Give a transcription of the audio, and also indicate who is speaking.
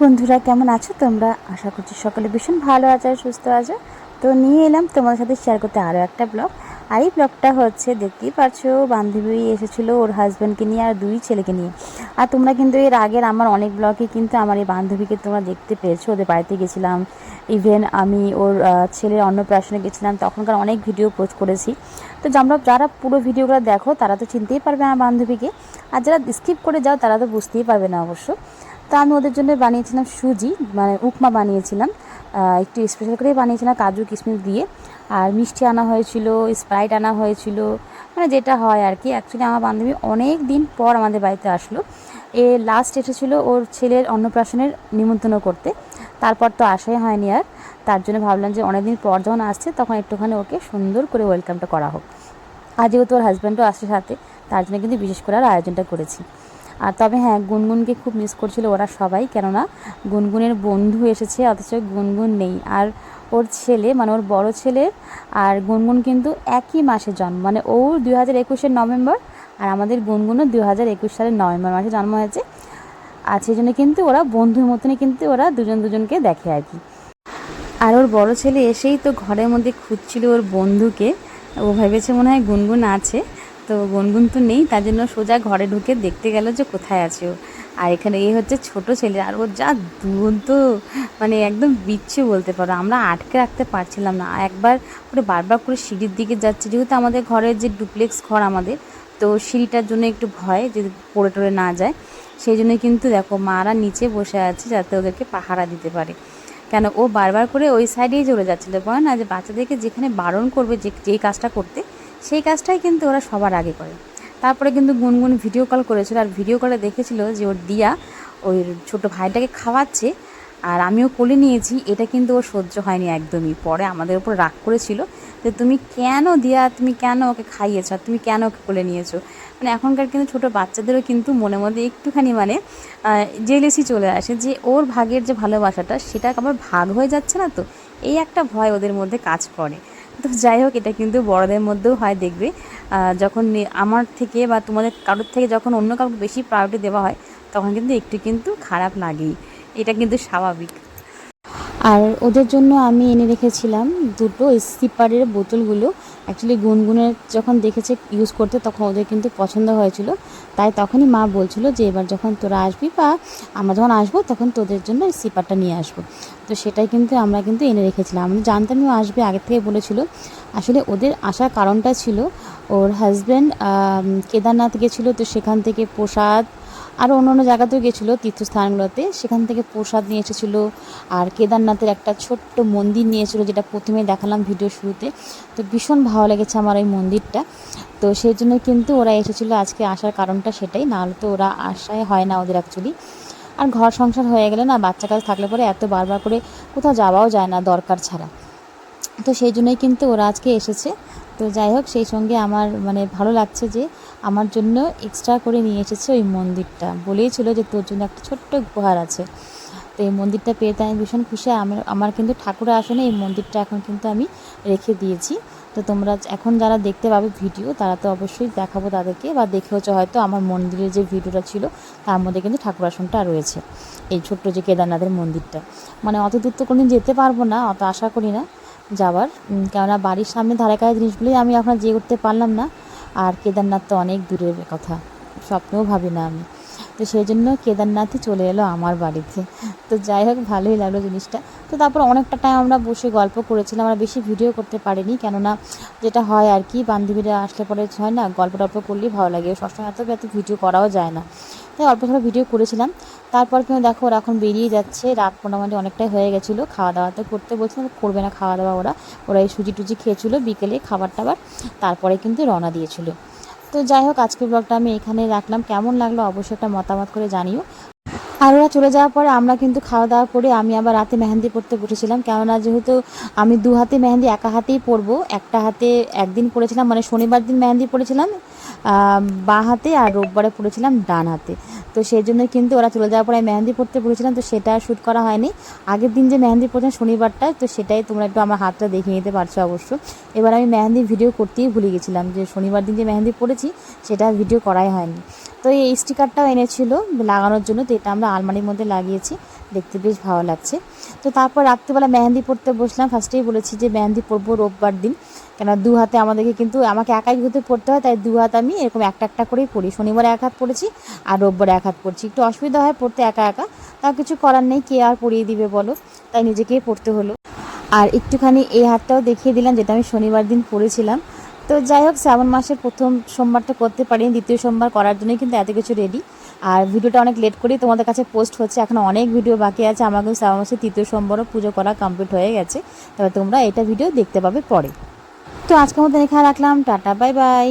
Speaker 1: বন্ধুরা, কেমন আছো তোমরা? আশা করছি সকলে ভীষণ ভালো আছো আর সুস্থ আছো। তো নিয়ে এলাম তোমাদের সাথে শেয়ার করতে আরও একটা ব্লগ। আর এই ব্লগটা হচ্ছে, দেখতেই পাচ্ছো, বান্ধবী এসেছিলো ওর হাজব্যান্ডকে নিয়ে আর দুই ছেলেকে নিয়ে। আর তোমরা কিন্তু এর আগের আমার অনেক ব্লগে কিন্তু আমার এই বান্ধবীকে তোমরা দেখতে পেয়েছো। ওদের বাড়িতে গেছিলাম, ইভেন আমি ওর ছেলের অন্নপ্রাশনে গেছিলাম, তখনকার অনেক ভিডিও পোস্ট করেছি। তো যারা পুরো ভিডিওগুলো দেখো তারা তো চিনতেই পারবে আমার বান্ধবীকে, আর যারা স্কিপ করে যাও তারা তো বুঝতেই পারবে না অবশ্য। তো আমি ওদের জন্য বানিয়েছিলাম সুজি, মানে উপমা বানিয়েছিলাম, একটু স্পেশাল করেই বানিয়েছিলাম কাজু কিশমিশ দিয়ে। আর মিষ্টি আনা হয়েছিল, স্প্রাইট আনা হয়েছিল, মানে যেটা হয় আর কি। অ্যাকচুয়ালি আমার বান্ধবী অনেক দিন পর আমাদের বাড়িতে আসলো। লাস্ট এসেছিলো ওর ছেলের অন্নপ্রাশনের নিমন্ত্রণ করতে, তারপর তো আসাই হয়নি আর। তার জন্য ভাবলাম যে অনেক দিন পর যখন আসছে তখন একটুখানি ওকে সুন্দর করে ওয়েলকামটা করা হোক। আর যেহেতু ওর হাজব্যান্ডও আসছে সাথে, তার জন্য কিন্তু বিশেষ করে আর আয়োজনটা করেছি। আর তবে হ্যাঁ, গুনগুনকে খুব মিস করছিল ওরা সবাই, কেননা গুনগুনের বন্ধু এসেছে অথচ গুনগুন নেই। আর ওর ছেলে, মানে ওর বড় ছেলের আর গুনগুন কিন্তু একই মাসে জন্ম, মানে ওর 2021-এর নভেম্বর আর আমাদের গুনগুনও 2021 সালের নভেম্বর মাসে জন্ম হয়েছে। আর সেই জন্য কিন্তু ওরা বন্ধুর মতনই কিন্তু ওরা দুজনকে দেখে আর কি। আর ওর বড় ছেলে এসেই তো ঘরের মধ্যে খুঁজছিল ওর বন্ধুকে। ও ভেবেছে মনে হয় গুনগুন আছে, তো গুনগুন তো নেই, তার জন্য সোজা ঘরে ঢুকে দেখতে গেল যে কোথায় আছে ও। আর এখানে এই হচ্ছে ছোট ছেলে, আর ওর যা দুরন্ত, মানে একদম বিচ্ছু বলতে পারো। আমরা আটকে রাখতে পারছিলাম না, একবার করে বারবার করে সিঁড়ির দিকে যাচ্ছে, যেহেতু আমাদের ঘরের যে ডুপ্লেক্স ঘর আমাদের, তো সিঁড়িটার জন্য একটু ভয় যদি পড়ে টরে না যায়। সেই জন্য কিন্তু দেখো মারা নিচে বসে আছে যাতে ওদেরকে পাহারা দিতে পারে। কেন ও বারবার করে ওই সাইডেই চলে যাচ্ছিলো, বলে না যে বাচ্চাদেরকে যেখানে বারণ করবে যেই কাজটা করতে, সেই কাজটাই কিন্তু ওরা সবার আগে করে। তারপরে কিন্তু গুনগুন ভিডিও কল করেছিল, আর ভিডিও কলে দেখেছিল যে ওর দিয়া ওই ছোটো ভাইটাকে খাওয়াচ্ছে, আর আমিও কোলে নিয়েছি। এটা কিন্তু ওর সহ্য হয়নি একদমই, পরে আমাদের উপর রাগ করেছিল যে তুমি কেন তুমি কেন ওকে খাইয়েছ, আর তুমি কেন ওকে কোলে নিয়েছো। মানে এখনকার কিন্তু ছোটো বাচ্চাদেরও কিন্তু মনে মধ্যে একটুখানি মানে জেলেসি চলে আসে যে ওর ভাগের যে ভালোবাসাটা সেটা আবার ভাগ হয়ে যাচ্ছে না, তো এই একটা ভয় ওদের মধ্যে কাজ করে। তো যাই হোক, এটা কিন্তু বড়দের মধ্যেও হয়, দেখবে যখন আমার থেকে বা তোমাদের কারোর থেকে যখন অন্য কাউকে বেশি প্রায়োরিটি দেওয়া হয়, তখন কিন্তু একটু কিন্তু খারাপ লাগেই, এটা কিন্তু স্বাভাবিক। আর ওদের জন্য আমি এনে রেখেছিলাম দুটো স্কিপারের বোতলগুলো। অ্যাকচুয়ালি গুনগুনের যখন দেখেছে ইউজ করতে তখন ওদের কিন্তু পছন্দ হয়েছিল, তাই তখনই মা বলছিল যে এবার যখন তোরা আসবি বা আমরা যখন আসবো তখন তোদের জন্য স্কিপারটা নিয়ে আসবো। তো সেটাই কিন্তু আমরা কিন্তু এনে রেখেছিলাম। আমি জানতামও আসবে, আগে থেকে বলেছিল। আসলে ওদের আসার কারণটা ছিল ওর হাজব্যান্ড কেদারনাথ গেছিলো, তো সেখান থেকে প্রসাদ, আরও অন্য জায়গাতেও গেছিলো তীর্থস্থানগুলোতে, সেখান থেকে প্রসাদ নিয়ে এসেছিলো। আর কেদারনাথের একটা ছোট্ট মন্দির নিয়েছিল, যেটা প্রথমে দেখালাম ভিডিও শুরুতে। তো ভীষণ ভালো লেগেছে আমার ওই মন্দিরটা। তো সেই জন্য কিন্তু ওরা এসেছিলো, আজকে আসার কারণটা সেটাই, নাহলে তো ওরা আসাই হয় না ওদের অ্যাকচুয়ালি। আর ঘর সংসার হয়ে গেলে না, বাচ্চা কাজ থাকলে পরে এত বারবার করে কোথাও যাওয়াও যায় না দরকার ছাড়া। তো সেই জন্যই কিন্তু ওরা আজকে এসেছে। তো যাই হোক, সেই সঙ্গে আমার মানে ভালো লাগছে যে আমার জন্য এক্সট্রা করে নিয়ে এসেছে ওই মন্দিরটা। বলেইছিল যে তোর জন্য একটা ছোট্ট উপহার আছে। তো এই মন্দিরটা পেয়ে তো আমি ভীষণ খুশি। আমার কিন্তু ঠাকুর আসনে এই মন্দিরটা এখন কিন্তু আমি রেখে দিয়েছি। তো তোমরা এখন যারা দেখতে পাবে ভিডিও, তারা তো অবশ্যই দেখাবো তাদেরকে, বা দেখেওছো হয়তো আমার মন্দিরের যে ভিডিওটা ছিল তার মধ্যে কিন্তু ঠাকুর আসনটা রয়েছে, এই ছোট্ট যে কেদারনাথের মন্দিরটা। মানে অত দূর তো কোনোদিন যেতে পারবো না, অত আশা করি না যাওয়ার, কেননা বাড়ির সামনে ধারে কাছে জিনিসগুলোই আমি এখন যেয়ে উঠতে পারলাম না। আর কেদারনাথ তো অনেক দূরের কথা, স্বপ্নেও ভাবি না আমি। তো সেই জন্য কেদারনাথই চলে এলো আমার বাড়িতে। তো যাই হোক, ভালোই লাগলো জিনিসটা। তো তারপর অনেকটা টাইম আমরা বসে গল্প করেছিলাম, আমরা বেশি ভিডিও করতে পারিনি, কেননা যেটা হয় আর কি, বান্ধবীরা আসলে পরে হয় না, গল্প টল্প করলেই ভালো লাগে, সবসময় এত ভিডিও করাও যায় না, তাই অল্প স্বল্প ভিডিও করেছিলাম। তারপর কিন্তু দেখো ওরা এখন বেরিয়ে যাচ্ছে, রাত মোটামুটি অনেকটাই হয়ে গেছিলো। খাওয়া দাওয়া তো করতে বলছিলাম, করবে না খাওয়া দাওয়া, ওরা এই সুজি টুজি খেয়েছিলো বিকেলে খাবার টাবার, তারপরে কিন্তু রওনা দিয়েছিলো। তো যাই হোক, আজকের ব্লগটা আমি এখানে রাখলাম। কেমন লাগলো অবশ্যই একটা মতামত করে জানিও। আর ওরা চলে যাওয়ার পরে আমরা কিন্তু খাওয়া দাওয়া করে আমি আবার রাতে মেহেন্দি পড়তে বসেছিলাম, কেননা যেহেতু আমি দু হাতে মেহেন্দি একা হাতেই পরবো। একটা হাতে একদিন পড়েছিলাম, মানে শনিবার দিন মেহেন্দি পড়েছিলাম বাঁ হাতে, আর রোববারে পড়েছিলাম ডান হাতে। তো সেই জন্য কিন্তু ওরা চলে যাওয়ার পরে আমি মেহেন্দি পড়তে পড়েছিলাম, তো সেটা শ্যুট করা হয়নি। আগের দিন যে মেহেন্দি পড়েছিলাম শনিবারটায়, তো সেটাই তোমরা একটু আমার হাতটা দেখে নিতে পারছো অবশ্য। এবার আমি মেহেন্দি ভিডিও করতেই ভুলে গেছিলাম, যে শনিবার দিন যে মেহেন্দি পড়েছি সেটা ভিডিও করাই হয়নি। তো তো এই স্টিকারটাও এনেছিল লাগানোর জন্য, তো এটা আমরা আলমারির মধ্যে লাগিয়েছি, দেখতে বেশ ভালো লাগছে। তো তারপর রাত্রিবেলা মেহেন্দি পড়তে বসলাম। ফার্স্টেই বলেছি যে মেহেন্দি পরবো রোববার দিন, কেন দু হাতে আমাদেরকে কিন্তু আমাকে একাই যেহেতু পড়তে হয়, তাই দু হাত আমি এরকম একটা একটা করেই পড়ি। শনিবারে এক হাত পড়েছি আর রোববারে এক হাত পড়ছি। একটু অসুবিধা হয় পড়তে একা একা, তা কিছু করার নেই, কে আর পড়িয়ে দিবে বলো, তাই নিজেকেই পড়তে হলো। আর একটুখানি এই হাতটাও দেখিয়ে দিলাম, যেটা আমি শনিবার দিন পড়েছিলাম। তো যাই হোক, শ্রাবণ মাসের প্রথম সোমবারটা করতে পারিনি, দ্বিতীয় সোমবার করার জন্যই কিন্তু এত কিছু রেডি। আর ভিডিওটা অনেক লেট করেই তোমাদের কাছে পোস্ট হচ্ছে, এখন অনেক ভিডিও বাকি আছে। আমার কিন্তু শ্রাবণ মাসের তৃতীয় সোমবারও পুজো করা কমপ্লিট হয়ে গেছে, তবে তোমরা এটা ভিডিও দেখতে পাবে পরে। তো আজকের মতো এখানে রাখলাম, টাটা বাই বাই।